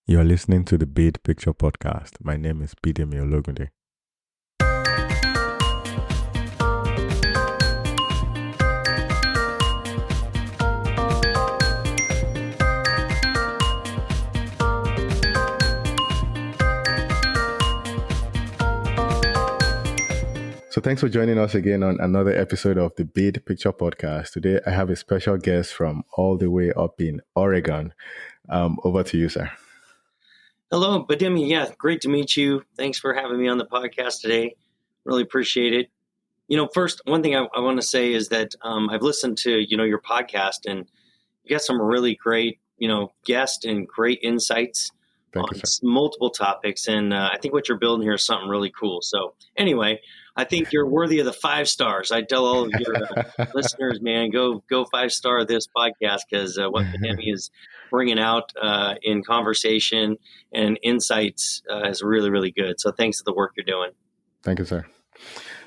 You're listening to the Big Picture Podcast. My name is Bidemi Ologunde. So thanks for joining us again on another episode of the Big Picture Podcast. Today I have a special guest from all the way up in Oregon. Over to you, sir. Hello, Bademi. Yeah, great to meet you. Thanks for having me on the podcast today. Really appreciate it. First, one thing I want to say is that I've listened to, your podcast, and you got some really great, guests and great insights Thank on you, sir. multiple topics. And I think what you're building here is something really cool. So anyway, I think you're worthy of the 5 stars. I tell all of your listeners, man, go 5-star this podcast because what Bademi is bringing out in conversation and insights is really, really good. So thanks for the work you're doing. Thank you, sir.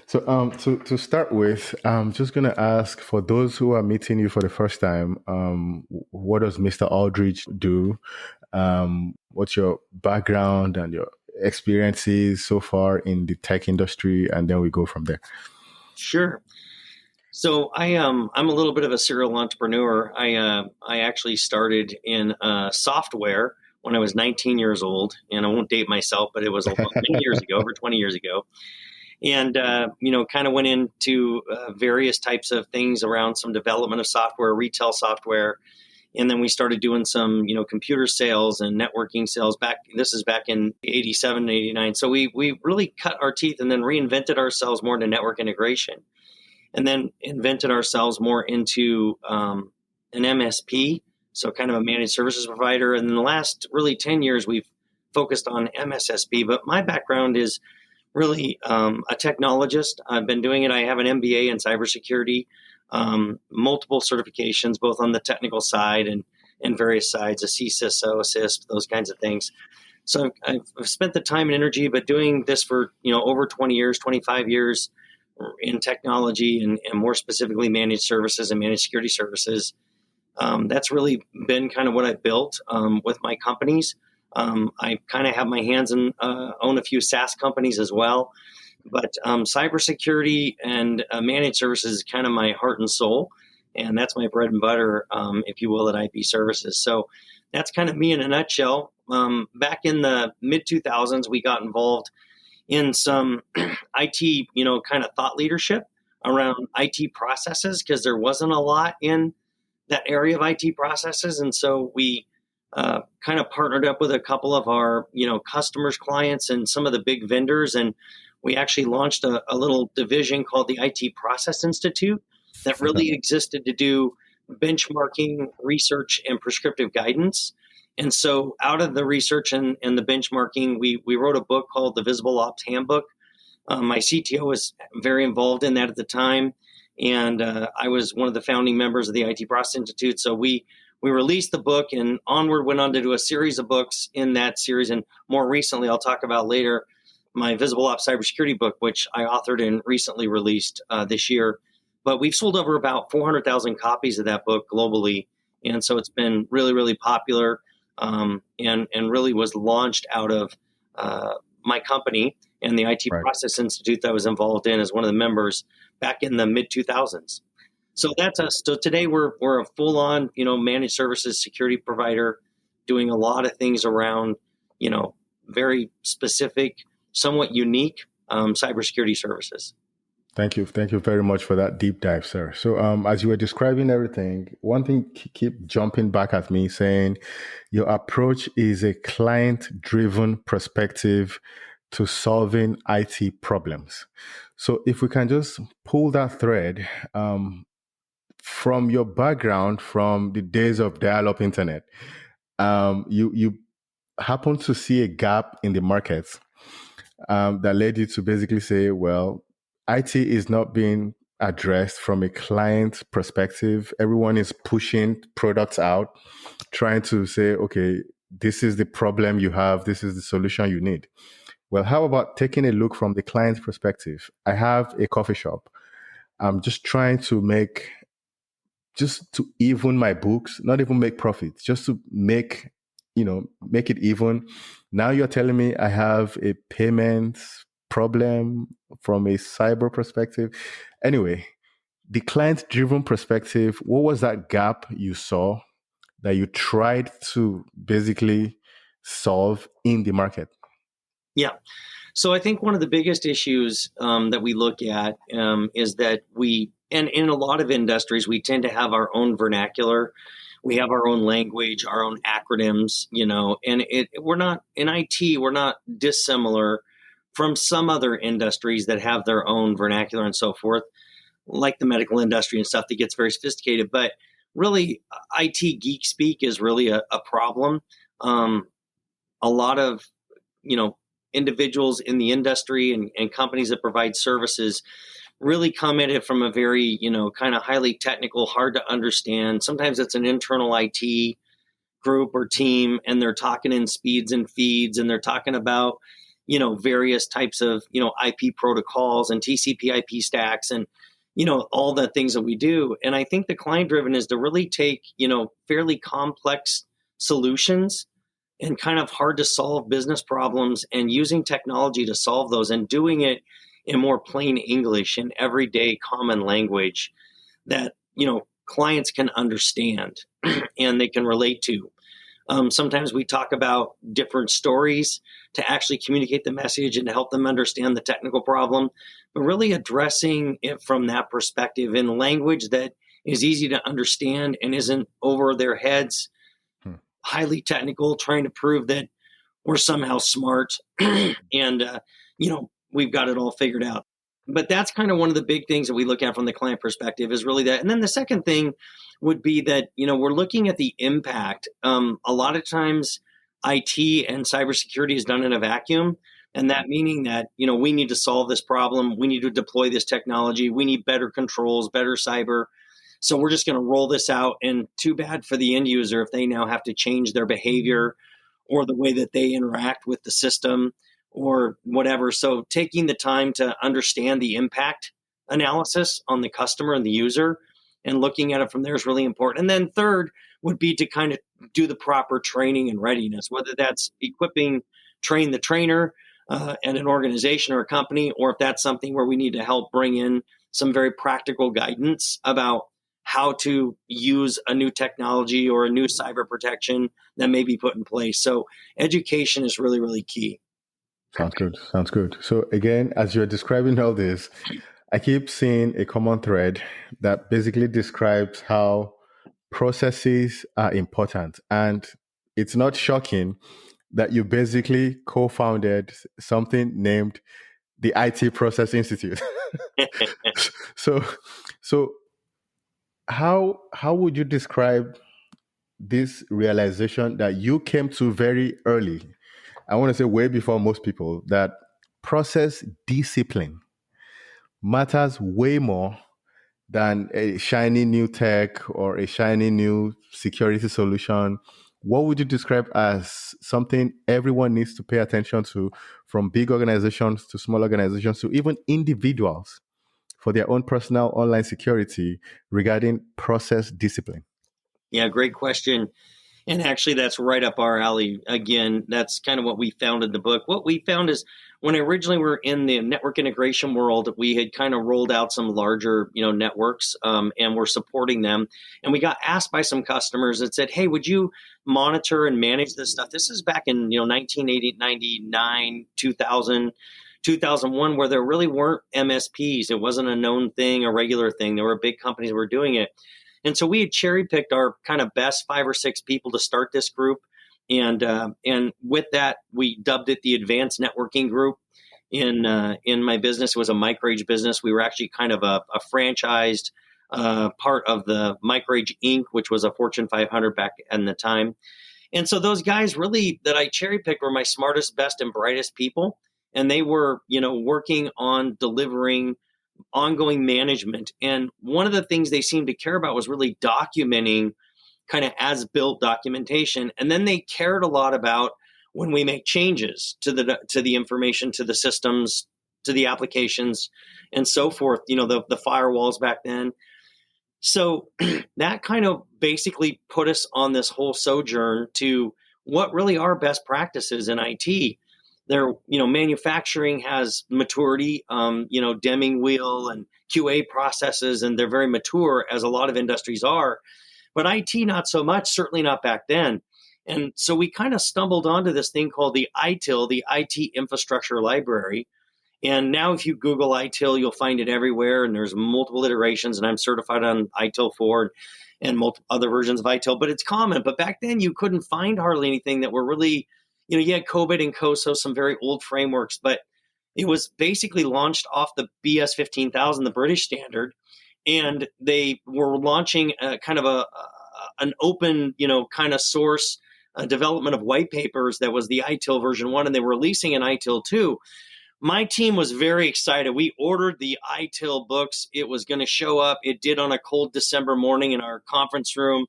So to start with, I'm just going to ask, for those who are meeting you for the first time, what does Mr. Alldridge do? What's your background and your experiences so far in the tech industry? And then we go from there. Sure. So I'm a little bit of a serial entrepreneur. I actually started in software when I was 19 years old, and I won't date myself, but it was many years ago, over 20 years ago. And, kind of went into various types of things around some development of software, retail software. And then we started doing some, computer sales and networking sales this is back in 87, 89. So we really cut our teeth and then reinvented ourselves more into network integration, and then invented ourselves more into an MSP. So kind of a managed services provider. And in the last really 10 years, we've focused on MSSP. But my background is really a technologist. I've been doing it. I have an MBA in cybersecurity, multiple certifications, both on the technical side and various sides, a CISO, CISP, those kinds of things. So I've spent the time and energy, but doing this for, over 20 years, 25 years in technology and more specifically managed services and managed security services. That's really been kind of what I built with my companies. I kind of have my hands in, own a few SaaS companies as well, but cybersecurity and managed services is kind of my heart and soul, and that's my bread and butter, if you will, at IP Services. So that's kind of me in a nutshell. Back in the mid 2000s, we got involved in some IT, kind of thought leadership around IT processes because there wasn't a lot in that area of IT processes, and so we kind of partnered up with a couple of our, customers, clients, and some of the big vendors. And we actually launched a little division called the IT Process Institute that really existed to do benchmarking, research, and prescriptive guidance. And so out of the research and the benchmarking, we wrote a book called The Visible Ops Handbook. My CTO was very involved in that at the time. And I was one of the founding members of the IT Process Institute. So we released the book, and onward went on to do a series of books in that series. And more recently, I'll talk about later, my Visible Ops Cybersecurity book, which I authored and recently released this year. But we've sold over about 400,000 copies of that book globally. And so it's been really, really popular, and really was launched out of my company and the IT Process Institute that I was involved in as one of the members back in the mid 2000s. So that's us. So today we're a full-on, managed services security provider, doing a lot of things around, very specific, somewhat unique cybersecurity services. Thank you very much for that deep dive, sir. So as you were describing everything, one thing keep jumping back at me, saying your approach is a client-driven perspective to solving IT problems. So if we can just pull that thread, from your background, from the days of dial-up internet, you happen to see a gap in the market that led you to basically say, well, IT is not being addressed from a client perspective. Everyone is pushing products out, trying to say, okay, this is the problem you have, this is the solution you need. Well, how about taking a look from the client's perspective? I have a coffee shop. I'm just trying to even my books, not even make profits, just to make make it even. Now you're telling me I have a payments problem from a cyber perspective. Anyway, the client driven perspective, what was that gap you saw that you tried to basically solve in the market? Yeah. So I think one of the biggest issues that we look at is that and in a lot of industries, we tend to have our own vernacular. We have our own language, our own acronyms, and we're not in IT, we're not dissimilar from some other industries that have their own vernacular and so forth, like the medical industry and stuff that gets very sophisticated. But really, IT geek speak is really a problem. A lot of, you know, individuals in the industry and companies that provide services really come at it from a very, kind of highly technical, hard to understand. Sometimes it's an internal IT group or team, and they're talking in speeds and feeds, and they're talking about, various types of, IP protocols and TCP IP stacks and, all the things that we do. And I think the client driven is to really take, fairly complex solutions and kind of hard to solve business problems and using technology to solve those and doing it in more plain English and everyday common language that, clients can understand and they can relate to. Sometimes we talk about different stories to actually communicate the message and to help them understand the technical problem, but really addressing it from that perspective in language that is easy to understand and isn't over their heads, highly technical, trying to prove that we're somehow smart and, we've got it all figured out. But that's kind of one of the big things that we look at from the client perspective is really that. And then the second thing would be that, we're looking at the impact. A lot of times IT and cybersecurity is done in a vacuum. And that meaning that, we need to solve this problem. We need to deploy this technology. We need better controls, better cyber. So we're just going to roll this out. And too bad for the end user if they now have to change their behavior or the way that they interact with the system or whatever. So taking the time to understand the impact analysis on the customer and the user and looking at it from there is really important. And then third would be to kind of do the proper training and readiness, whether that's train the trainer at an organization or a company, or if that's something where we need to help bring in some very practical guidance about how to use a new technology or a new cyber protection that may be put in place. So education is really, really key. Sounds good. Sounds good. So again, as you're describing all this, I keep seeing a common thread that basically describes how processes are important. And it's not shocking that you basically co-founded something named the IT Process Institute. so so how would you describe this realization that you came to very early? I want to say way before most people, that process discipline matters way more than a shiny new tech or a shiny new security solution. What would you describe as something everyone needs to pay attention to, from big organizations to small organizations to even individuals, for their own personal online security regarding process discipline? Yeah, great question. And actually, that's right up our alley. Again, that's kind of what we found in the book. What we found is when originally we were in the network integration world, we had kind of rolled out some larger, networks, and we're supporting them. And we got asked by some customers that said, "Hey, would you monitor and manage this stuff?" This is back in 1980, 99, 2000. 2001, where there really weren't MSPs. It wasn't a known thing, a regular thing. There were big companies that were doing it. And so we had cherry picked our kind of best 5 or 6 people to start this group. And with that, we dubbed it the Advanced Networking Group. In my business, it was a MicroAge business. We were actually kind of a franchised part of the MicroAge Inc., which was a Fortune 500 back in the time. And so those guys really that I cherry picked were my smartest, best, and brightest people. And they were, working on delivering ongoing management. And one of the things they seemed to care about was really documenting kind of as built documentation. And then they cared a lot about when we make changes to the information, to the systems, to the applications, and so forth, the firewalls back then. So that kind of basically put us on this whole sojourn to what really are best practices in IT. There, manufacturing has maturity, Deming wheel and QA processes, and they're very mature, as a lot of industries are. But IT, not so much, certainly not back then. And so we kind of stumbled onto this thing called the ITIL, the IT Infrastructure Library. And now if you Google ITIL, you'll find it everywhere. And there's multiple iterations, and I'm certified on ITIL 4 and multiple other versions of ITIL, but it's common. But back then you couldn't find hardly anything that were really, you had COBIT and COSO, some very old frameworks, but it was basically launched off the BS 15,000, the British standard. And they were launching an open, kind of source development of white papers that was the ITIL version 1, and they were releasing an ITIL 2. My team was very excited. We ordered the ITIL books. It was going to show up. It did on a cold December morning in our conference room.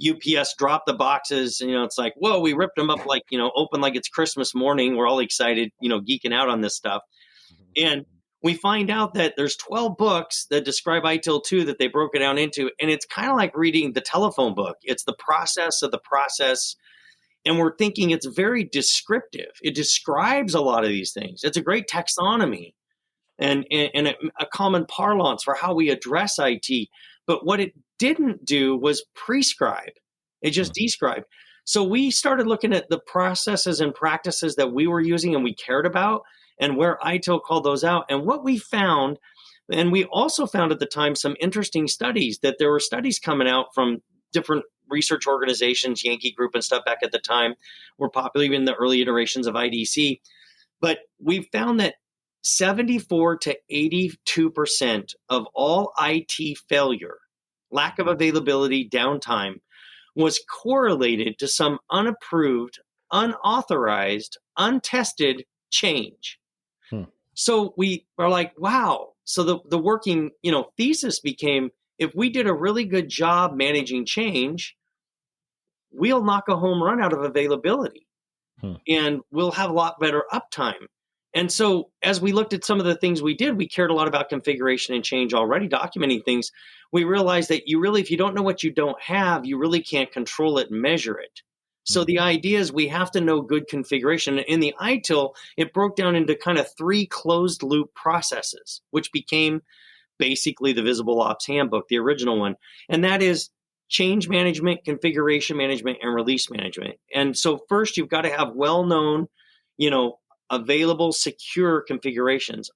UPS dropped the boxes. It's like, whoa, we ripped them up open like it's Christmas morning. We're all excited, geeking out on this stuff. And we find out that there's 12 books that describe ITIL 2 that they broke it down into. And it's kind of like reading the telephone book. It's the process of the process. And we're thinking it's very descriptive. It describes a lot of these things. It's a great taxonomy and a common parlance for how we address IT. But what it didn't do was prescribe. It just described. So we started looking at the processes and practices that we were using and we cared about, and where ITIL called those out. And what we found, and we also found at the time some interesting studies, that there were studies coming out from different research organizations, Yankee Group and stuff back at the time, were popular in the early iterations of IDC. But we found that 74 to 82% of all IT failure, lack of availability, downtime, was correlated to some unapproved, unauthorized, untested change. So we are like, wow. So the working, thesis became, if we did a really good job managing change, we'll knock a home run out of availability and we'll have a lot better uptime. And so as we looked at some of the things we did, we cared a lot about configuration and change already, documenting things. We realized that if you don't know what you don't have, you really can't control it and measure it. So the idea is we have to know good configuration. In the ITIL, it broke down into kind of 3 closed loop processes, which became basically the Visible Ops Handbook, the original one. And that is change management, configuration management, and release management. And so first, you've got to have well-known, available, secure configurations.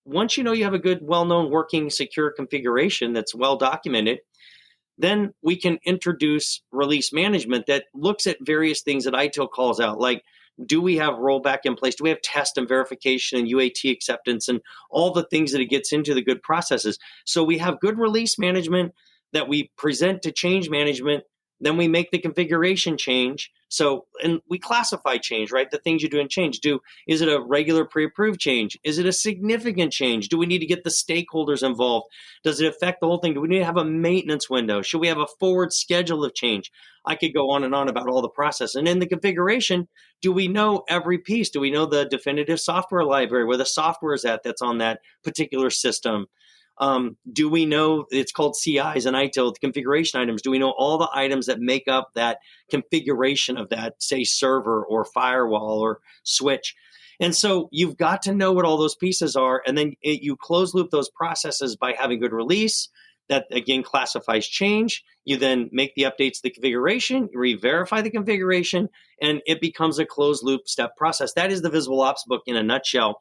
Once you have a good, well-known, working, secure configuration that's well-documented, then we can introduce release management that looks at various things that ITIL calls out, like, do we have rollback in place? Do we have test and verification and UAT acceptance and all the things that it gets into the good processes? So we have good release management that we present to change management. Then we make the configuration change. So, and we classify change, right? The things you do in change. Is it a regular pre-approved change? Is it a significant change? Do we need to get the stakeholders involved? Does it affect the whole thing? Do we need to have a maintenance window? Should we have a forward schedule of change? I could go on and on about all the process. And in the configuration, do we know every piece? Do we know the definitive software library, where the software is at that's on that particular system? Do we know, it's called CIs and ITIL, the configuration items? Do we know all the items that make up that configuration of that, say, server or firewall or switch? And so you've got to know what all those pieces are. And then you close loop those processes by having good release that, again, classifies change. You then make the updates to the configuration, you re-verify the configuration, and it becomes a closed loop step process. That is the Visible Ops book in a nutshell.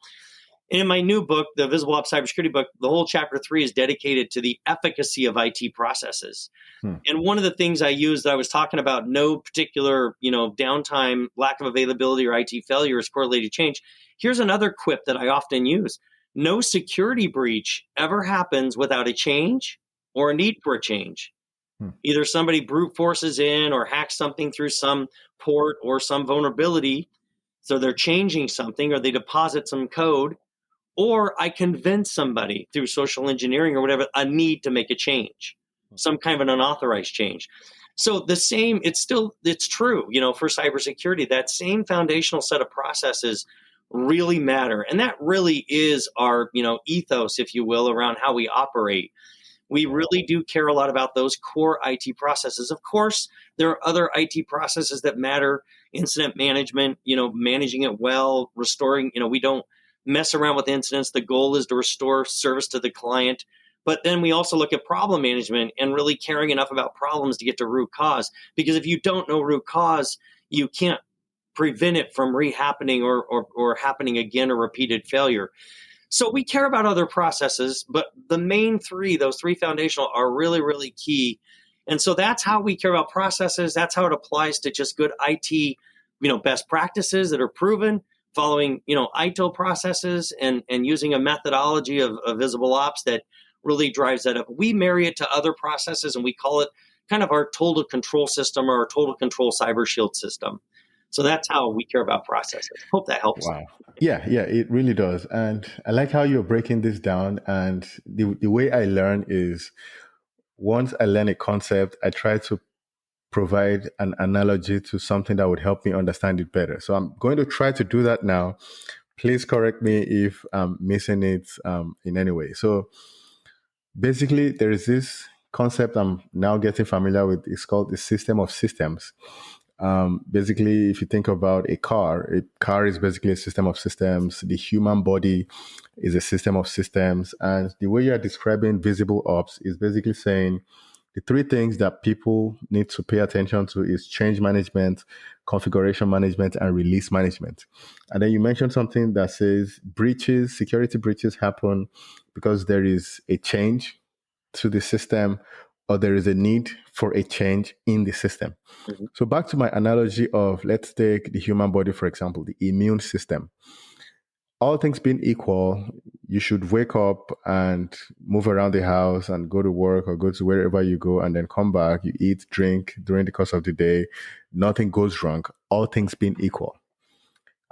And in my new book, the Visible Ops Cybersecurity book, the whole chapter 3 is dedicated to the efficacy of IT processes. And one of the things I used that I was talking about, no particular, downtime, lack of availability, or IT failure is correlated change. Here's another quip that I often use. No security breach ever happens without a change or a need for a change. Either somebody brute forces in or hacks something through some port or some vulnerability. So they're changing something, or they deposit some code. Or I convince somebody through social engineering or whatever, a need to make a change, some kind of an unauthorized change. So it's true, for cybersecurity, that same foundational set of processes really matter. And that really is our, ethos, if you will, around how we operate. We really do care a lot about those core IT processes. Of course, there are other IT processes that matter. Incident management, managing it well, restoring, we don't mess around with incidents. The goal is to restore service to the client. But then we also look at problem management and really caring enough about problems to get to root cause. Because if you don't know root cause, you can't prevent it from rehappening or happening again, or repeated failure. So we care about other processes, but the main three, those three foundational, are really, really key. And so that's how we care about processes. That's how it applies to just good IT, best practices that are proven, following, ITIL processes and using a methodology of visible ops that really drives that up. We marry it to other processes, and we call it kind of our total control system, or our total control cyber shield system. So that's how we care about processes. Hope that helps. Wow. Yeah, it really does. And I like how you're breaking this down. And the way I learn is, once I learn a concept, I try to provide an analogy to something that would help me understand it better. So I'm going to try to do that now. Please correct me if I'm missing it in any way. So basically, there is this concept I'm now getting familiar with. It's called the system of systems. Basically, if you think about a car is basically a system of systems. The human body is a system of systems. And the way you're describing visible ops is basically saying the three things that people need to pay attention to is change management, configuration management, and release management. And then you mentioned something that says security breaches happen because there is a change to the system, or there is a need for a change in the system. Mm-hmm. So back to my analogy of, let's take the human body, for example, the immune system. All things being equal, you should wake up and move around the house and go to work or go to wherever you go, and then come back, you eat, drink during the course of the day. Nothing goes wrong, all things being equal.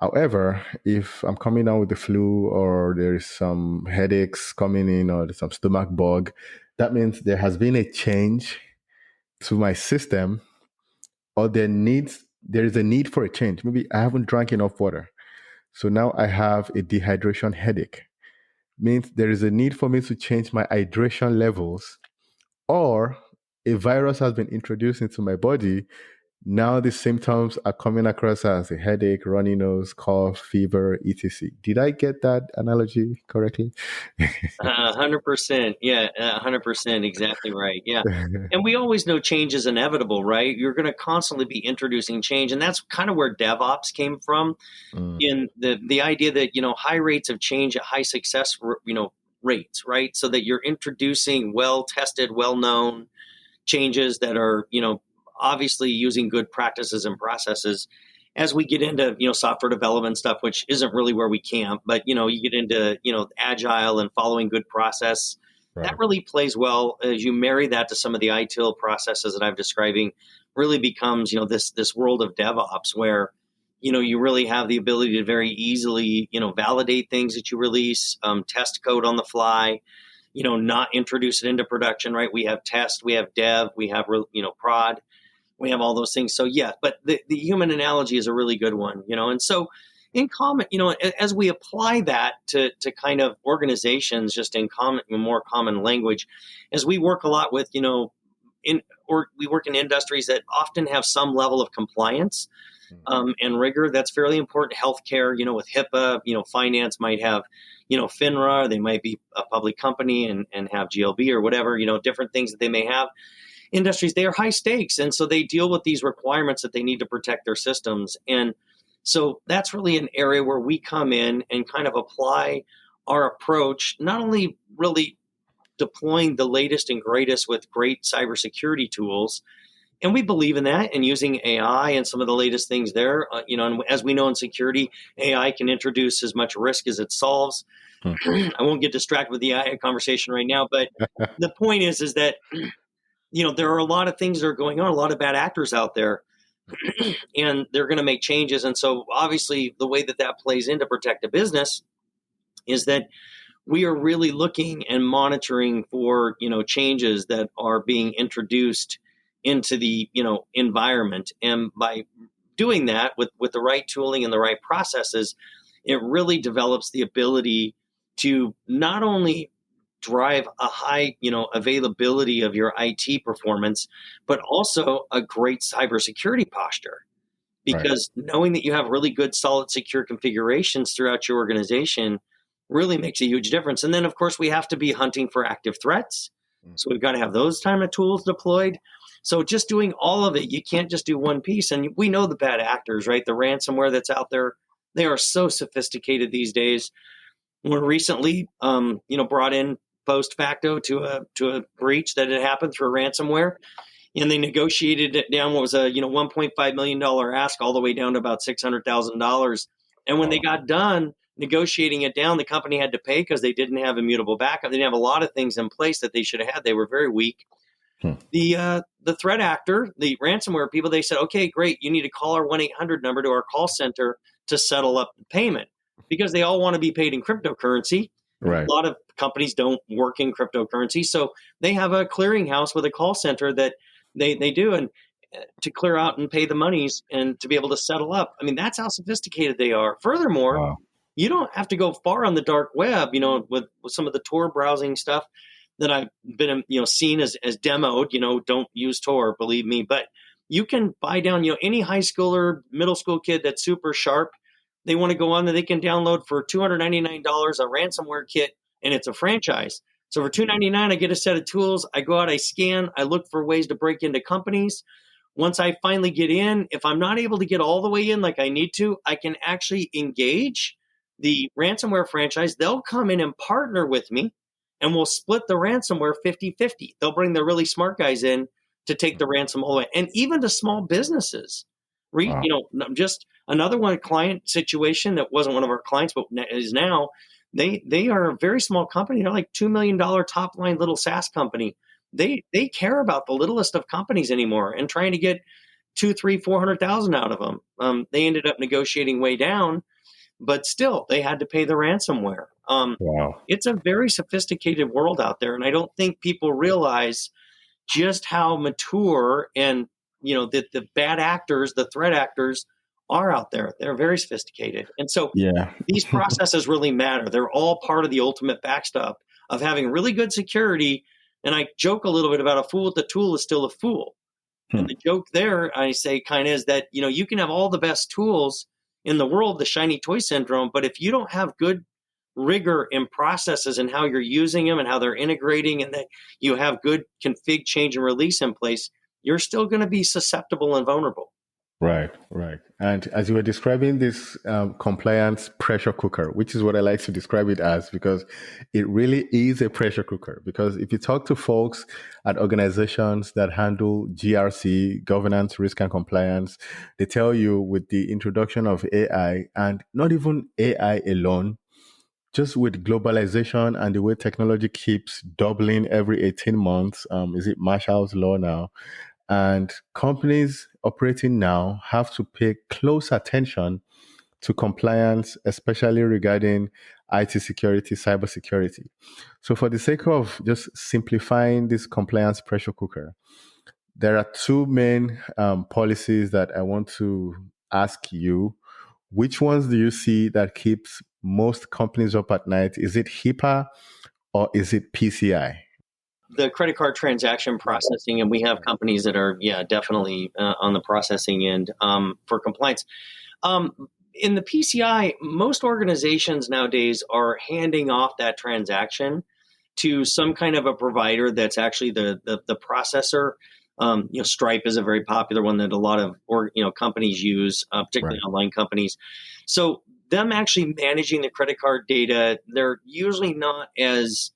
However, if I'm coming down with the flu, or there is some headaches coming in, or there's some stomach bug, that means there has been a change to my system, or there is a need for a change. Maybe I haven't drank enough water. So now I have a dehydration headache. Means there is a need for me to change my hydration levels, or a virus has been introduced into my body. Now the symptoms are coming across as a headache, runny nose, cough, fever, etc. Did I get that analogy correctly? 100%. Yeah, 100%. Exactly right. Yeah. And we always know change is inevitable, right? You're going to constantly be introducing change. And that's kind of where DevOps came from, in the idea that, high rates of change at high success, rates, right? So that you're introducing well-tested, well-known changes that are, obviously using good practices and processes. As we get into, software development stuff, which isn't really where we camp, but, you get into, agile and following good process. Right. That really plays well as you marry that to some of the ITIL processes that I'm describing. Really becomes, this world of DevOps where, you really have the ability to very easily, validate things that you release, test code on the fly, not introduce it into production, right? We have test, we have dev, we have, prod. We have all those things. So yeah, but the human analogy is a really good one, and so in common, as we apply that to kind of organizations, just in more common language, as we work a lot with, we work in industries that often have some level of compliance and rigor. That's fairly important. Healthcare, with HIPAA, finance might have, FINRA, they might be a public company and have GLB or whatever, different things that they may have. Industries, they are high stakes. And so they deal with these requirements that they need to protect their systems. And so that's really an area where we come in and kind of apply our approach, not only really deploying the latest and greatest with great cybersecurity tools. And we believe in that, and using AI and some of the latest things there. And as we know in security, AI can introduce as much risk as it solves. I won't get distracted with the AI conversation right now, but the point is that there are a lot of things that are going on, a lot of bad actors out there, and they're going to make changes. And so obviously the way that plays into protect a business is that we are really looking and monitoring for, changes that are being introduced into the, environment. And by doing that with the right tooling and the right processes, it really develops the ability to not only drive a high, availability of your IT performance, but also a great cybersecurity posture. Right. Because knowing that you have really good, solid, secure configurations throughout your organization really makes a huge difference. And then, of course, we have to be hunting for active threats. Mm. So we've got to have those kind of tools deployed. So just doing all of it, you can't just do one piece. And we know the bad actors, right? The ransomware that's out there, they are so sophisticated these days. We're recently, brought in post facto to a breach that had happened through ransomware, and they negotiated it down. What was a $1.5 million ask, all the way down to about $600,000. And when they Wow. got done negotiating it down, the company had to pay because they didn't have immutable backup. They didn't have a lot of things in place that they should have had. They were very weak. Hmm. The threat actor, the ransomware people, they said, okay, great, you need to call our 1-800 number to our call center to settle up the payment, because they all want to be paid in cryptocurrency. Right. A lot of companies don't work in cryptocurrency, so they have a clearinghouse with a call center that they do, and to clear out and pay the monies and to be able to settle up. I mean, that's how sophisticated they are. Furthermore, Wow. you don't have to go far on the dark web, with some of the Tor browsing stuff that I've been, seen as demoed. Don't use Tor, believe me, but you can buy down, any high schooler, middle school kid that's super sharp. They want to go on there, they can download for $299 a ransomware kit, and it's a franchise. So for $299, I get a set of tools. I go out, I scan, I look for ways to break into companies. Once I finally get in, if I'm not able to get all the way in like I need to, I can actually engage the ransomware franchise. They'll come in and partner with me, and we'll split the ransomware 50-50. They'll bring the really smart guys in to take the ransom all the way. And even to small businesses, Wow. just another one client situation that wasn't one of our clients, but is now, they are a very small company. They're like $2 million top line little SaaS company. They care about the littlest of companies anymore, and trying to get 2, 3, 400,000 out of them. They ended up negotiating way down, but still they had to pay the ransomware. Wow. It's a very sophisticated world out there, and I don't think people realize just how mature and the bad actors, the threat actors, are out there. They're very sophisticated, and so Yeah. these processes really matter. They're all part of the ultimate backstop of having really good security. And I joke a little bit about a fool with the tool is still a fool. Hmm. And the joke there, I say, kind of is that, you can have all the best tools in the world, the shiny toy syndrome, but if you don't have good rigor in processes and how you're using them and how they're integrating, and that you have good config change and release in place, you're still going to be susceptible and vulnerable. Right, right. And as you were describing this compliance pressure cooker, which is what I like to describe it as, because it really is a pressure cooker. Because if you talk to folks at organizations that handle GRC, governance, risk, and compliance, they tell you with the introduction of AI, and not even AI alone, just with globalization and the way technology keeps doubling every 18 months, is it Marshall's Law now? And companies operating now have to pay close attention to compliance, especially regarding IT security, cybersecurity. So, for the sake of just simplifying this compliance pressure cooker, there are two main policies that I want to ask you. Which ones do you see that keeps most companies up at night? Is it HIPAA or is it PCI? The credit card transaction processing, and we have companies that are, definitely on the processing end for compliance. In the PCI, most organizations nowadays are handing off that transaction to some kind of a provider that's actually the processor. Stripe is a very popular one that a lot of companies use, particularly Right. online companies. So them actually managing the credit card data, they're usually not as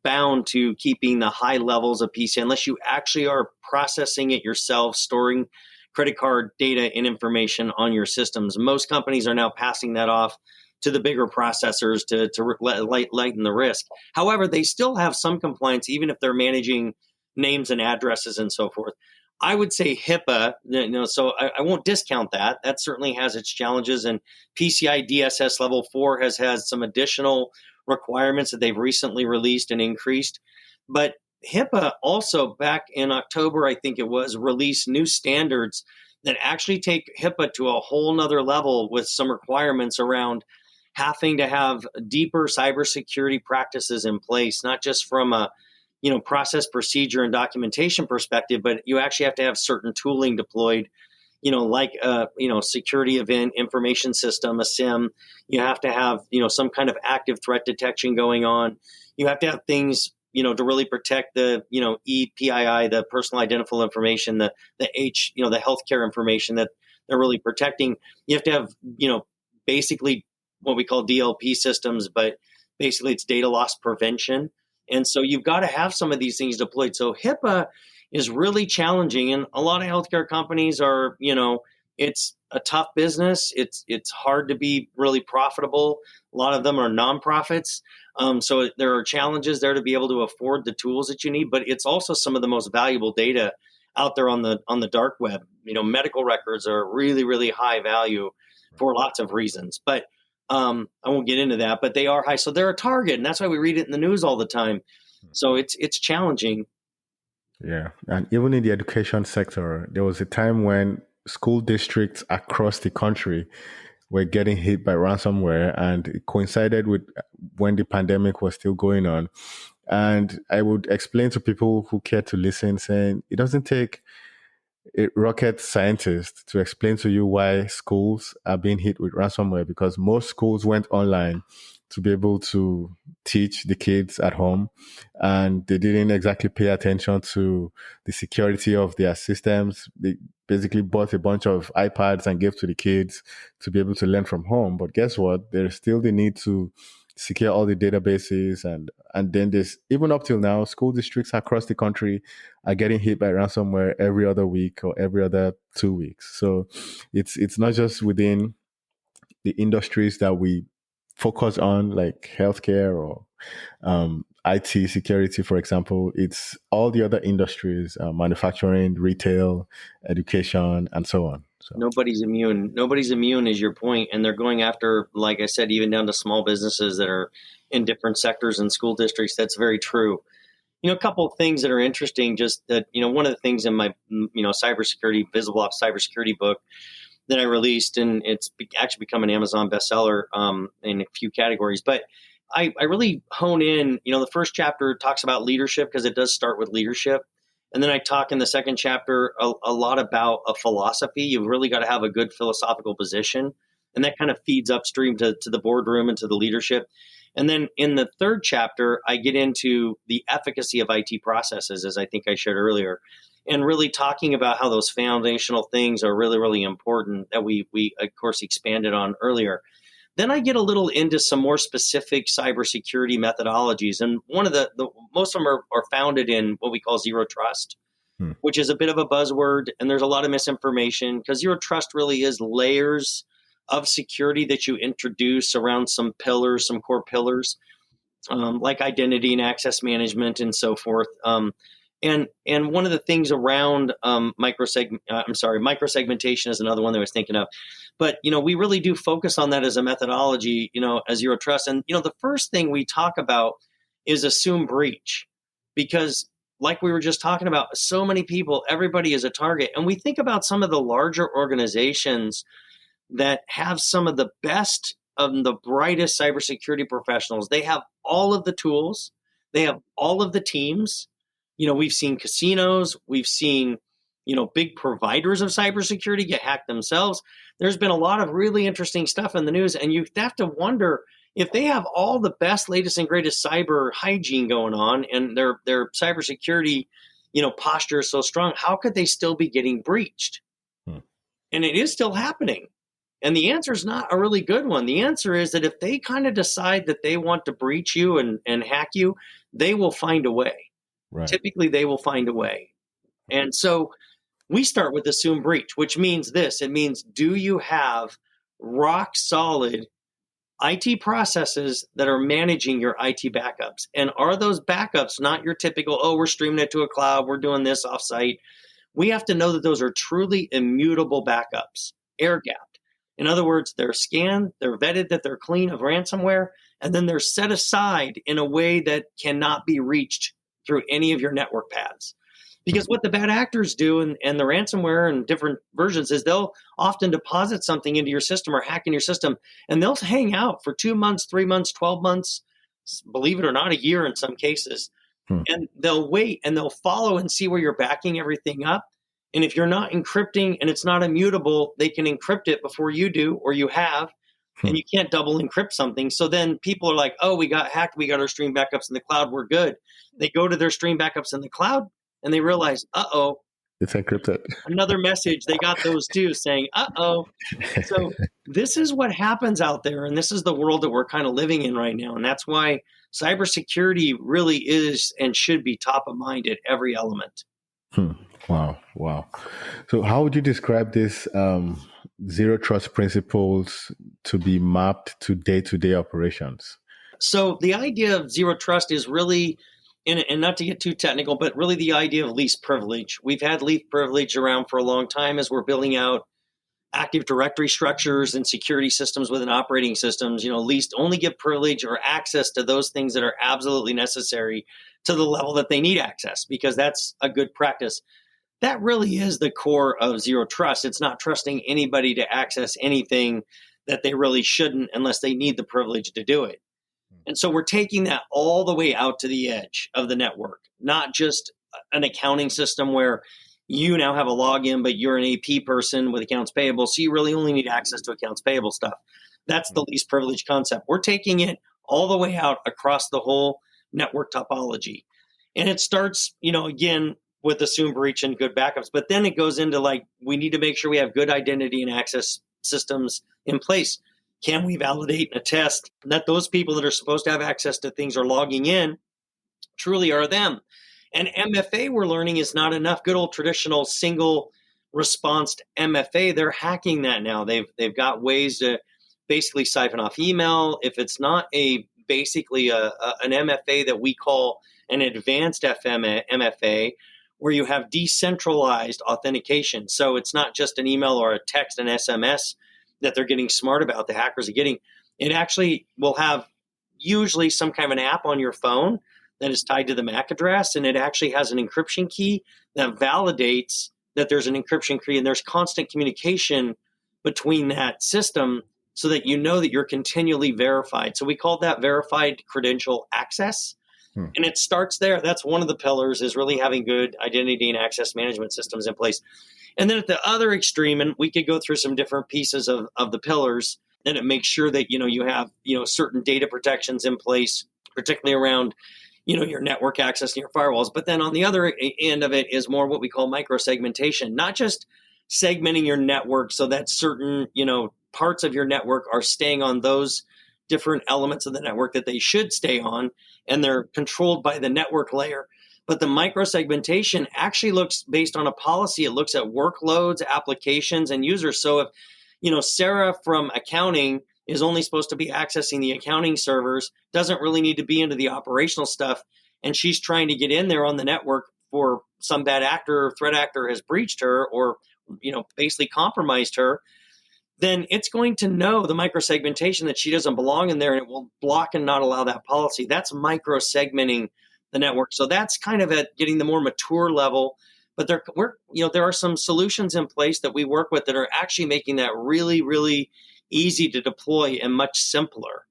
bound to keeping the high levels of PCI unless you actually are processing it yourself, storing credit card data and information on your systems. Most companies are now passing that off to the bigger processors to lighten the risk. However, they still have some compliance, even if they're managing names and addresses and so forth. I would say HIPAA, so I won't discount that. That certainly has its challenges, and PCI DSS level 4 has some additional requirements that they've recently released and increased. But HIPAA also, back in October, I think it was, released new standards that actually take HIPAA to a whole nother level with some requirements around having to have deeper cybersecurity practices in place, not just from a process, procedure, and documentation perspective, but you actually have to have certain tooling deployed, like security event information system, a SIM. You have to have some kind of active threat detection going on. You have to have things to really protect the EPII, the personal identifiable information, the the healthcare information that they're really protecting. You have to have basically what we call DLP systems, but basically it's data loss prevention. And so you've got to have some of these things deployed. So HIPAA is really challenging, and a lot of healthcare companies are, it's a tough business. It's hard to be really profitable. A lot of them are nonprofits. So there are challenges there to be able to afford the tools that you need, but it's also some of the most valuable data out there on the dark web. Medical records are really, really high value for lots of reasons, but I won't get into that, but they are high. So they're a target, and that's why we read it in the news all the time. So it's challenging. Yeah. And even in the education sector, there was a time when school districts across the country were getting hit by ransomware, and it coincided with when the pandemic was still going on. And I would explain to people who care to listen, saying it doesn't take a rocket scientist to explain to you why schools are being hit with ransomware, because most schools went online to be able to teach the kids at home, and they didn't exactly pay attention to the security of their systems. They basically bought a bunch of iPads and gave to the kids to be able to learn from home. But guess what? There's still the need to secure all the databases, and then there's, even up till now, school districts across the country are getting hit by ransomware every other week or every other 2 weeks. So it's not just within the industries that we focus on, like healthcare or IT security, for example. It's all the other industries, manufacturing, retail, education, and so on. So Nobody's immune. Nobody's immune is your point. And they're going after, like I said, even down to small businesses that are in different sectors and school districts. That's very true. A couple of things that are interesting, just that, one of the things in my, cybersecurity, Visible Ops cybersecurity book that I released, and it's actually become an Amazon bestseller in a few categories. But I really hone in, the first chapter talks about leadership, because it does start with leadership. And then I talk in the second chapter a lot about a philosophy. You've really got to have a good philosophical position. And that kind of feeds upstream to the boardroom and to the leadership. And then in the third chapter, I get into the efficacy of IT processes, as I think I shared earlier, and really talking about how those foundational things are really, really important that we of course, expanded on earlier. Then I get a little into some more specific cybersecurity methodologies. And one of the most of them are founded in what we call zero trust, which is a bit of a buzzword. And there's a lot of misinformation, because zero trust really is layers of security that you introduce around some pillars, some core pillars, like identity and access management and so forth. And one of the things around microsegmentation is another one that I was thinking of. But, we really do focus on that as a methodology, as zero trust. And, the first thing we talk about is assume breach, because like we were just talking about, so many people, everybody is a target. And we think about some of the larger organizations that have some of the best of the brightest cybersecurity professionals. They have all of the tools. They have all of the teams. We've seen casinos. We've seen, big providers of cybersecurity get hacked themselves. There's been a lot of really interesting stuff in the news. And you have to wonder, if they have all the best, latest, and greatest cyber hygiene going on, and their cybersecurity, posture is so strong, how could they still be getting breached? And it is still happening. And the answer is not a really good one. The answer is that if they kind of decide that they want to breach you and hack you, they will find a way. Right. Typically, they will find a way. And so we start with assume breach, which means this. It means, do you have rock solid IT processes that are managing your IT backups? And are those backups not your typical, we're streaming it to a cloud, we're doing this offsite? We have to know that those are truly immutable backups, air-gapped. In other words, they're scanned, they're vetted that they're clean of ransomware, and then they're set aside in a way that cannot be reached through any of your network paths. Because what the bad actors do and the ransomware and different versions is they'll often deposit something into your system or hack in your system, and they'll hang out for 2 months, 3 months, 12 months, believe it or not, a year in some cases. Hmm. And they'll wait and they'll follow and see where you're backing everything up. And if you're not encrypting and it's not immutable, they can encrypt it before you do or you have, and you can't double encrypt something. So then people are like, oh, we got hacked. We got our stream backups in the cloud. We're good. They go to their stream backups in the cloud and they realize, uh-oh, It's encrypted. another message. They got those too saying, uh-oh. So this is what happens out there. And this is the world that we're kind of living in right now. And that's why cybersecurity really is and should be top of mind at every element. Wow. So how would you describe this zero trust principles to be mapped to day-to-day operations? So the idea of zero trust is really, and not to get too technical, but really the idea of least privilege. We've had least privilege around for a long time as we're building out Active Directory structures and security systems within operating systems. Least only give privilege or access to those things that are absolutely necessary to the level that they need access, because that's a good practice. That really is the core of zero trust. It's not trusting anybody to access anything that they really shouldn't unless they need the privilege to do it. And so we're taking that all the way out to the edge of the network, not just an accounting system where you now have a login, but you're an AP person with accounts payable. So you really only need access to accounts payable stuff. That's the least privileged concept. We're taking it all the way out across the whole network topology. And it starts, again, with assume breach and good backups, but then it goes into we need to make sure we have good identity and access systems in place. Can we validate and attest that those people that are supposed to have access to things or logging in truly are them? And MFA, we're learning, is not enough. Good old traditional single response to MFA, they're hacking that now. They've got ways to basically siphon off email. If it's not basically an MFA that we call an advanced MFA, where you have decentralized authentication. So it's not just an email or a text, an SMS that they're getting smart about, the hackers are getting. It actually will have usually some kind of an app on your phone that is tied to the MAC address, and it actually has an encryption key that validates that there's an encryption key, and there's constant communication between that system so that you know that you're continually verified. So we call that verified credential access. And it starts there. That's one of the pillars, is really having good identity and access management systems in place. And then at the other extreme, and we could go through some different pieces of the pillars, and it makes sure that, you have, certain data protections in place, particularly around, your network access and your firewalls. But then on the other end of it is more what we call micro-segmentation, not just segmenting your network so that certain, parts of your network are staying on those different elements of the network that they should stay on, and they're controlled by the network layer. But the micro-segmentation actually looks based on a policy. It looks at workloads, applications, and users. So if, Sarah from accounting is only supposed to be accessing the accounting servers, doesn't really need to be into the operational stuff, and she's trying to get in there on the network for some bad actor or threat actor has breached her or, basically compromised her, then it's going to know the micro-segmentation that she doesn't belong in there, and it will block and not allow that policy. That's micro-segmenting the network. So that's kind of at getting the more mature level. But there are some solutions in place that we work with that are actually making that really, really easy to deploy and much simpler.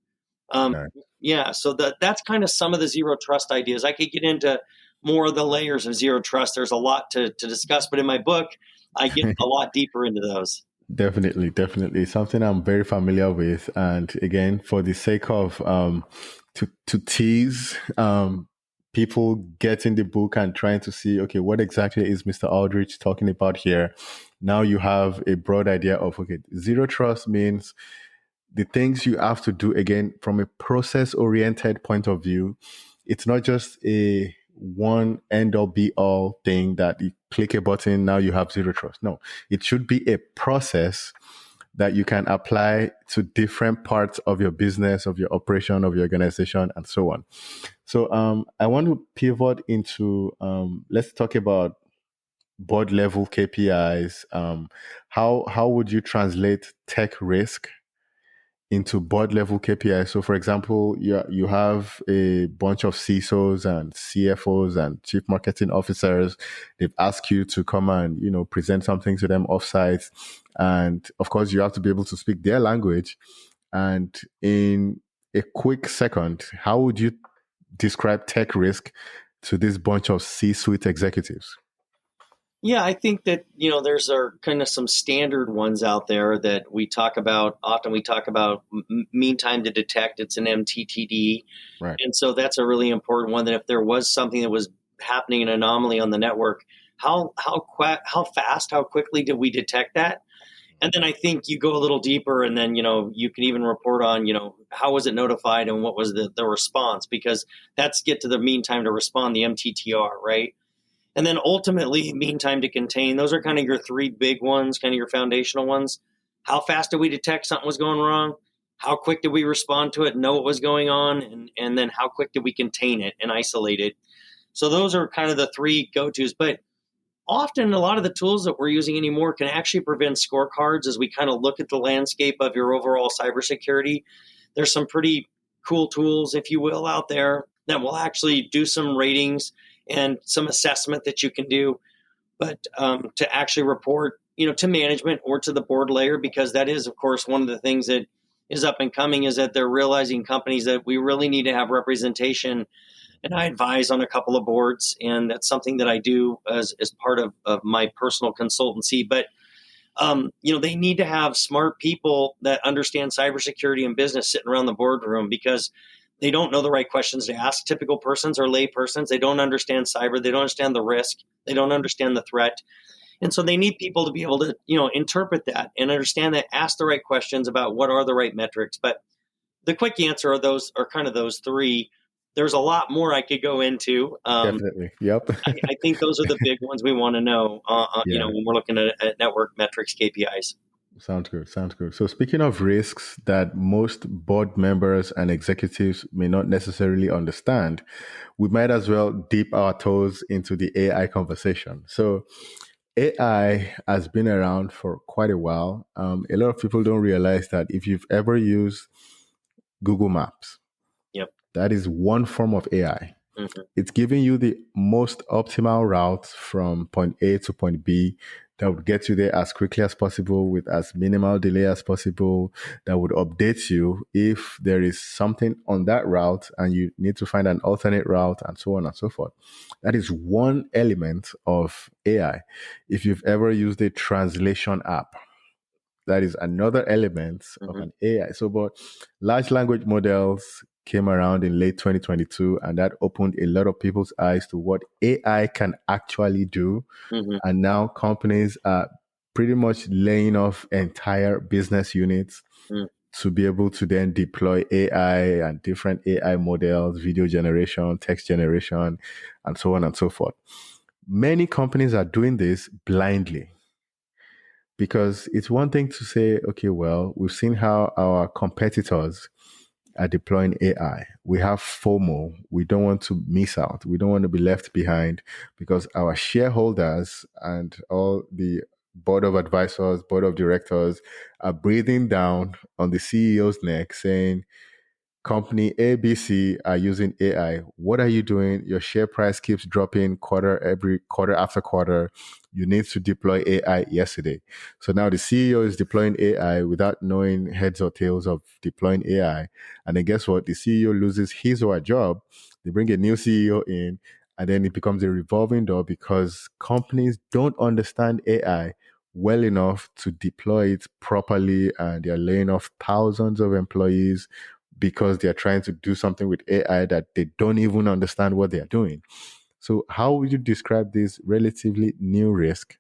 Yeah, so that's kind of some of the zero trust ideas. I could get into more of the layers of zero trust. There's a lot to discuss, but in my book, I get a lot deeper into those. Definitely something I'm very familiar with. And again, for the sake of to tease people getting the book and trying to see, okay, what exactly is Mr. Alldridge talking about here? Now you have a broad idea of, okay, zero trust means the things you have to do, again, from a process oriented point of view. It's not just a one end all be all thing that you click a button, now you have zero trust. No, it should be a process that you can apply to different parts of your business, of your operation, of your organization, and so on. So I want to pivot into, let's talk about board level KPIs. How would you translate tech risk into board level KPIs. So, for example, you have a bunch of CISOs and CFOs and chief marketing officers. They've asked you to come and, present something to them offsite. And of course, you have to be able to speak their language. And in a quick second, how would you describe tech risk to this bunch of C-suite executives? Yeah, I think that, there's kind of some standard ones out there that we talk about. Often we talk about mean time to detect. It's an MTTD. Right. And so that's a really important one, that if there was something that was happening, an anomaly on the network, how fast, how quickly did we detect that? And then I think you go a little deeper, and then, you can even report on, how was it notified and what was the response, because that's get to the mean time to respond, the MTTR, right? And then ultimately, mean time to contain. Those are kind of your three big ones, kind of your foundational ones. How fast did we detect something was going wrong? How quick did we respond to it, know what was going on? And then how quick did we contain it and isolate it? So those are kind of the three go-tos. But often a lot of the tools that we're using anymore can actually prevent scorecards as we kind of look at the landscape of your overall cybersecurity. There's some pretty cool tools, if you will, out there that will actually do some ratings and some assessment that you can do, but to actually report, to management or to the board layer, because that is, of course, one of the things that is up and coming, is that they're realizing, companies, that we really need to have representation. And I advise on a couple of boards, and that's something that I do as part of my personal consultancy. But they need to have smart people that understand cybersecurity and business sitting around the boardroom, because they don't know the right questions to ask. Typical persons or lay persons, they don't understand cyber. They don't understand the risk. They don't understand the threat. And so they need people to be able to, interpret that and understand that, ask the right questions about what are the right metrics. But the quick answer are kind of those three. There's a lot more I could go into. Definitely. Yep. I think those are the big ones we want to know, Yeah. when we're looking at network metrics, KPIs. Sounds good. Sounds good. So, speaking of risks that most board members and executives may not necessarily understand, we might as well dip our toes into the AI conversation. So, AI has been around for quite a while. A lot of people don't realize that if you've ever used Google Maps, Yep. that is one form of AI. Mm-hmm. It's giving you the most optimal route from point A to point B that would get you there as quickly as possible with as minimal delay as possible, that would update you if there is something on that route and you need to find an alternate route, and so on and so forth. That is one element of AI. If you've ever used a translation app, that is another element of Mm-hmm. an AI. So, but large language models came around in late 2022, and that opened a lot of people's eyes to what AI can actually do. Mm-hmm. And now companies are pretty much laying off entire business units Mm-hmm. to be able to then deploy AI and different AI models, video generation, text generation, and so on and so forth. Many companies are doing this blindly, because it's one thing to say, okay, well, we've seen how our competitors are deploying AI. We have FOMO. We don't want to miss out. We don't want to be left behind, because our shareholders and all the board of advisors, board of directors are breathing down on the CEO's neck saying, company ABC are using AI. What are you doing? Your share price keeps dropping every quarter after quarter. You need to deploy AI yesterday. So now the CEO is deploying AI without knowing heads or tails of deploying AI. And then guess what? The CEO loses his or her job. They bring a new CEO in, and then it becomes a revolving door, because companies don't understand AI well enough to deploy it properly, and they're laying off thousands of employees because they're trying to do something with AI that they don't even understand what they're doing. So, how would you describe this relatively new risk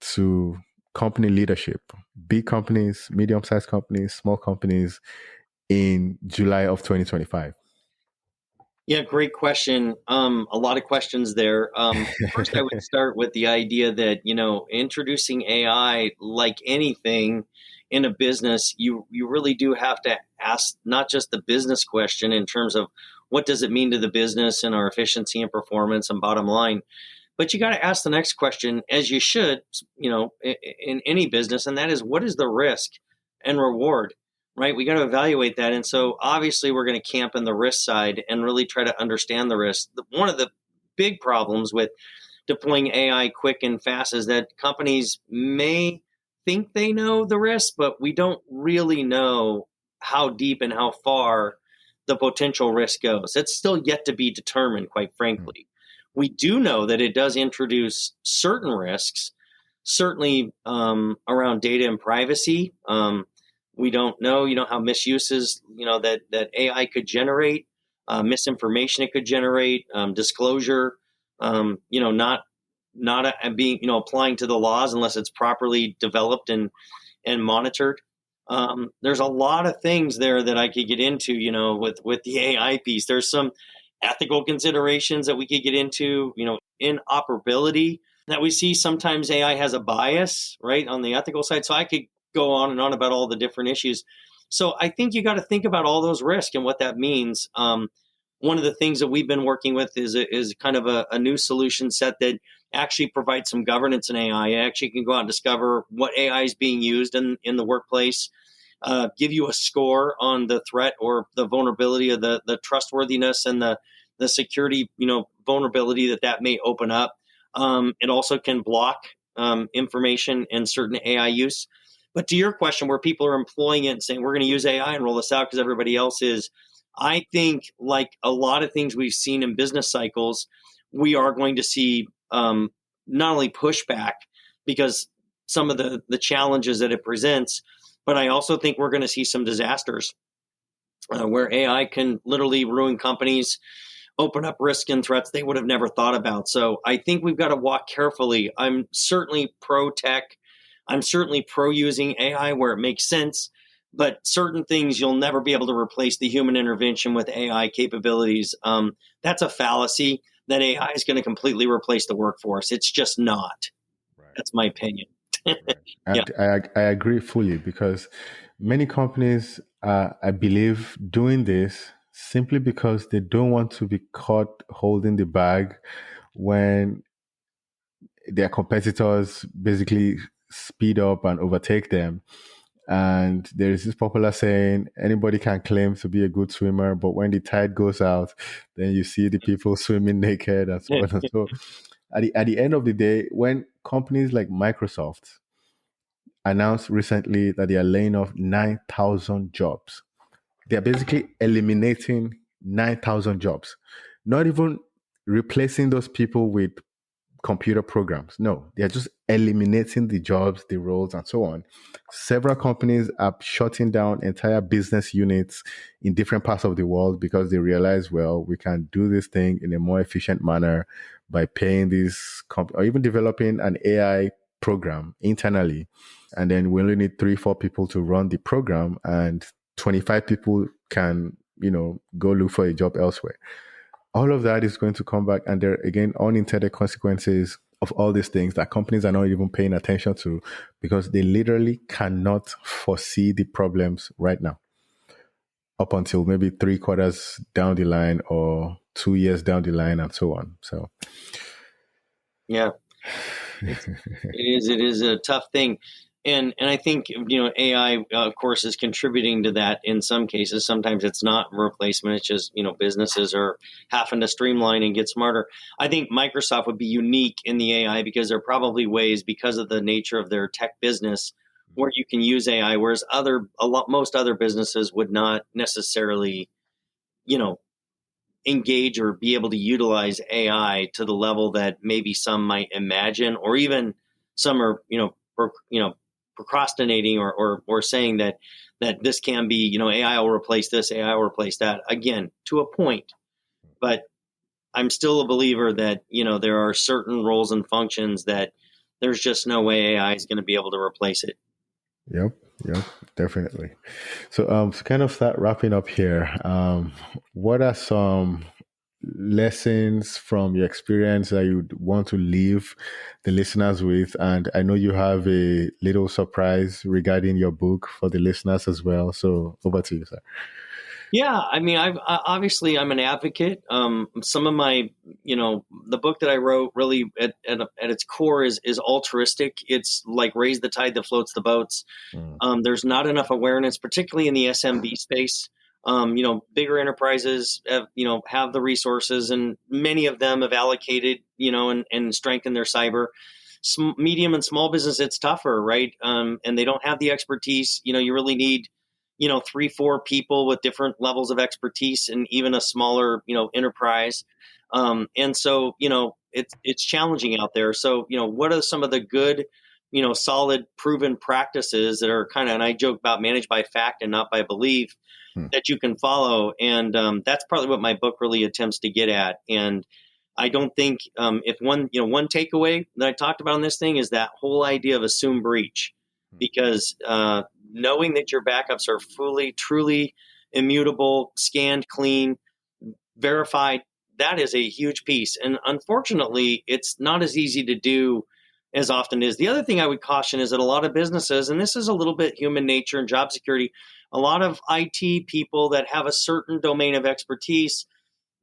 to company leadership? Big companies, medium sized companies, small companies in July of 2025? Yeah, great question. A lot of questions there. First, I would start with the idea that, introducing AI, like anything in a business, you really do have to ask not just the business question in terms of what does it mean to the business and our efficiency and performance and bottom line, but you got to ask the next question, as you should, in any business, and that is, what is the risk and reward? right? We got to evaluate that. And so obviously we're going to camp in the risk side and really try to understand the risk. One of the big problems with deploying AI quick and fast is that companies may think they know the risk, but we don't really know how deep and how far the potential risk goes. It's still yet to be determined, quite frankly. We do know that it does introduce certain risks, certainly around data and privacy. We don't know, how misuses, that AI could generate, misinformation it could generate, disclosure, not being, applying to the laws unless it's properly developed and monitored. There's a lot of things there that I could get into, with the AI piece. There's some ethical considerations that we could get into, interoperability that we see. Sometimes AI has a bias, right, on the ethical side. So I could go on and on about all the different issues. So I think you got to think about all those risks and what that means. One of the things that we've been working with is kind of a new solution set that actually provides some governance in AI. You actually can go out and discover what AI is being used in the workplace, give you a score on the threat or the vulnerability of the trustworthiness and the security, vulnerability that may open up. It also can block information and certain AI use. But to your question, where people are employing it and saying, we're going to use AI and roll this out because everybody else is, I think like a lot of things we've seen in business cycles, we are going to see not only pushback because some of the challenges that it presents, but I also think we're going to see some disasters where AI can literally ruin companies, open up risk and threats they would have never thought about. So I think we've got to walk carefully. I'm certainly pro tech. I'm certainly pro using AI where it makes sense, but certain things you'll never be able to replace the human intervention with AI capabilities. That's a fallacy that AI is going to completely replace the workforce. It's just not. Right. That's my opinion. Right. And yeah. I agree fully because many companies, I believe, doing this simply because they don't want to be caught holding the bag when their competitors basically speed up and overtake them. And there is this popular saying, anybody can claim to be a good swimmer, but when the tide goes out, then you see the people swimming naked and so on and so. At the end of the day, when companies like Microsoft announced recently that they are laying off 9,000 jobs, they're basically eliminating 9,000 jobs, not even replacing those people with computer programs. No, they're just eliminating the jobs, the roles, and so on. Several companies are shutting down entire business units in different parts of the world because they realize, well, we can do this thing in a more efficient manner by paying these or even developing an AI program internally. And then we only need 3-4 people to run the program, and 25 people can, go look for a job elsewhere. All of that is going to come back, and there are, again, unintended consequences of all these things that companies are not even paying attention to because they literally cannot foresee the problems right now up until maybe 3 quarters down the line or 2 years down the line and so on. So, yeah, it is a tough thing. And I think, AI, of course, is contributing to that in some cases. Sometimes it's not replacement. It's just, businesses are having to streamline and get smarter. I think Microsoft would be unique in the AI because there are probably ways, because of the nature of their tech business, where you can use AI, whereas most other businesses would not necessarily, engage or be able to utilize AI to the level that maybe some might imagine, or even some are, procrastinating or saying that this can be, AI will replace this, AI will replace that, again, to a point. But I'm still a believer that, there are certain roles and functions that there's just no way AI is going to be able to replace it. Yep, definitely. So to kind of start wrapping up here, what are some lessons from your experience that you'd want to leave the listeners with? And I know you have a little surprise regarding your book for the listeners as well. So over to you, sir. Yeah, I mean, obviously I'm an advocate. Some of my, the book that I wrote really at its core is altruistic. It's like raise the tide that floats the boats. Mm, There's not enough awareness, particularly in the SMB space. Bigger enterprises have the resources, and many of them have allocated, and strengthened their cyber. Medium and small business, it's tougher, right? And they don't have the expertise. You really need, 3, 4 people with different levels of expertise, and even a smaller, enterprise. And so, it's challenging out there. So, what are some of the good, solid, proven practices that are kind of, and I joke about managed by fact and not by belief, mm, that you can follow. And that's probably what my book really attempts to get at. And I don't think if one takeaway that I talked about on this thing is that whole idea of assume breach, mm. because knowing that your backups are fully, truly immutable, scanned, clean, verified, that is a huge piece. And unfortunately, it's not as easy to do as often as the other thing I would caution is that a lot of businesses, and this is a little bit human nature and job security, a lot of IT people that have a certain domain of expertise,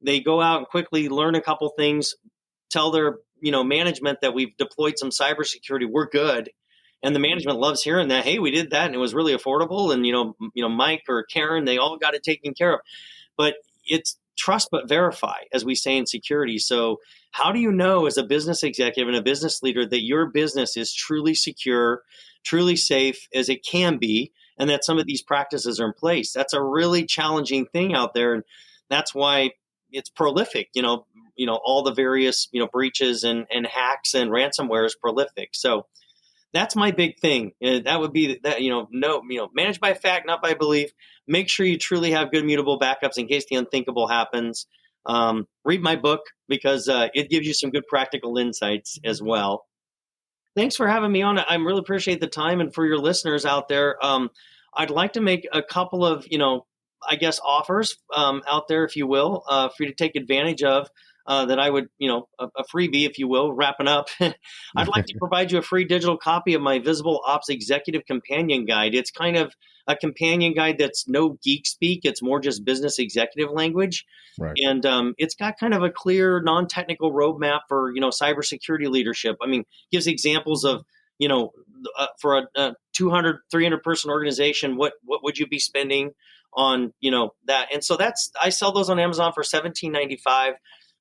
they go out and quickly learn a couple things, tell their management that we've deployed some cybersecurity, we're good, and the management loves hearing that. Hey, we did that, and it was really affordable, and Mike or Karen, they all got it taken care of. But it's trust but verify, as we say in security. So how do you know as a business executive and a business leader that your business is truly secure, truly safe as it can be, and that some of these practices are in place? That's a really challenging thing out there, and that's why it's prolific. All the various breaches and hacks and ransomware is prolific. So that's my big thing. That would be that, no, manage by fact, not by belief. Make sure you truly have good mutable backups in case the unthinkable happens. Read my book because it gives you some good practical insights as well. Thanks for having me on. I really appreciate the time. And for your listeners out there, I'd like to make a couple of, I guess, offers out there, if you will, for you to take advantage of. That I would, a freebie, if you will, wrapping up. I'd like to provide you a free digital copy of my Visible Ops Executive Companion Guide. It's kind of a companion guide that's no geek speak. It's more just business executive language. Right. And it's got kind of a clear, non-technical roadmap for, cybersecurity leadership. I mean, gives examples of, for a 200, 300 person organization, what would you be spending on, that? And so I sell those on Amazon for $17.95.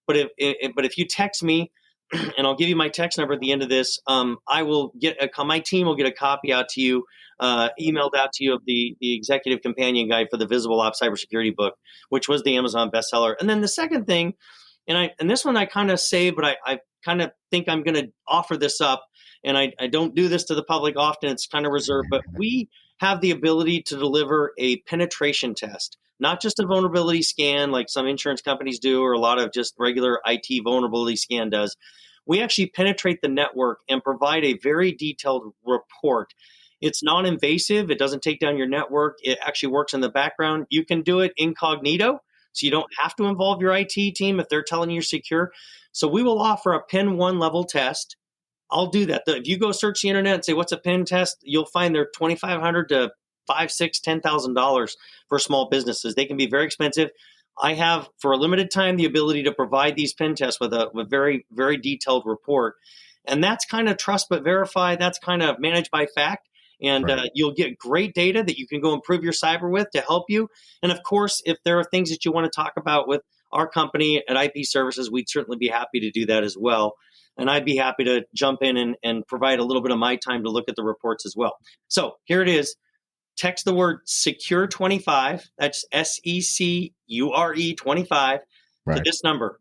But if you text me, and I'll give you my text number at the end of this, I will my team will get a copy out to you, emailed out to you of the executive companion guide for the Visible Ops Cybersecurity book, which was the Amazon bestseller. And then the second thing, and this one I kind of say, but I kind of think I'm going to offer this up, and I don't do this to the public often. It's kind of reserved, but we have the ability to deliver a penetration test, not just a vulnerability scan like some insurance companies do, or a lot of just regular IT vulnerability scan does. We actually penetrate the network and provide a very detailed report. It's non-invasive. It doesn't take down your network. It actually works in the background. You can do it incognito, so you don't have to involve your IT team if they're telling you you're secure. So we will offer a Pen 1 level test. I'll do that. If you go search the internet and say, what's a pen test? You'll find they're $2,500 to $5,000, $6,000, $10,000 for small businesses. They can be very expensive. I have, for a limited time, the ability to provide these pen tests with a very, very detailed report. And that's kind of trust but verify. That's kind of managed by fact. And Right. you'll get great data that you can go improve your cyber with to help you. And of course, if there are things that you want to talk about with our company at IP Services, we'd certainly be happy to do that as well. And I'd be happy to jump in and provide a little bit of my time to look at the reports as well. So here it is. Text the word secure 25. That's SECURE 25 to Right. this number,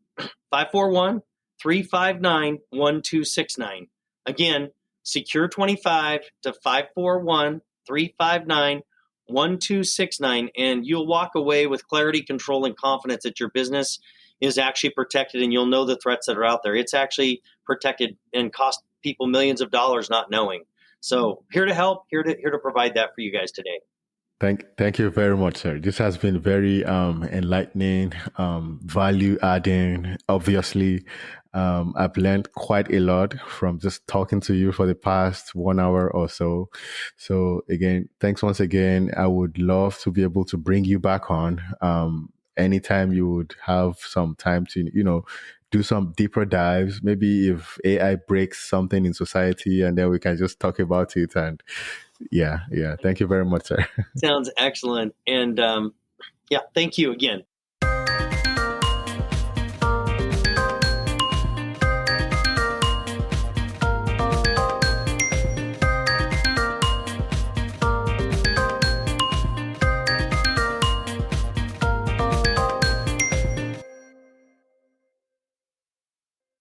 541-359-1269. Again, secure 25 to 541-359-1269. And you'll walk away with clarity, control, and confidence that your business is actually protected, and you'll know the threats that are out there. It's actually protected and cost people millions of dollars not knowing. So here to help, here to provide that for you guys today. Thank you very much, sir. This has been very enlightening, value adding, obviously. I've learned quite a lot from just talking to you for the past 1 hour or so. So again, thanks once again. I would love to be able to bring you back on anytime you would have some time to, do some deeper dives. Maybe if AI breaks something in society, and then we can just talk about it. And yeah. Thank you very much, sir. Sounds excellent. And yeah, thank you again.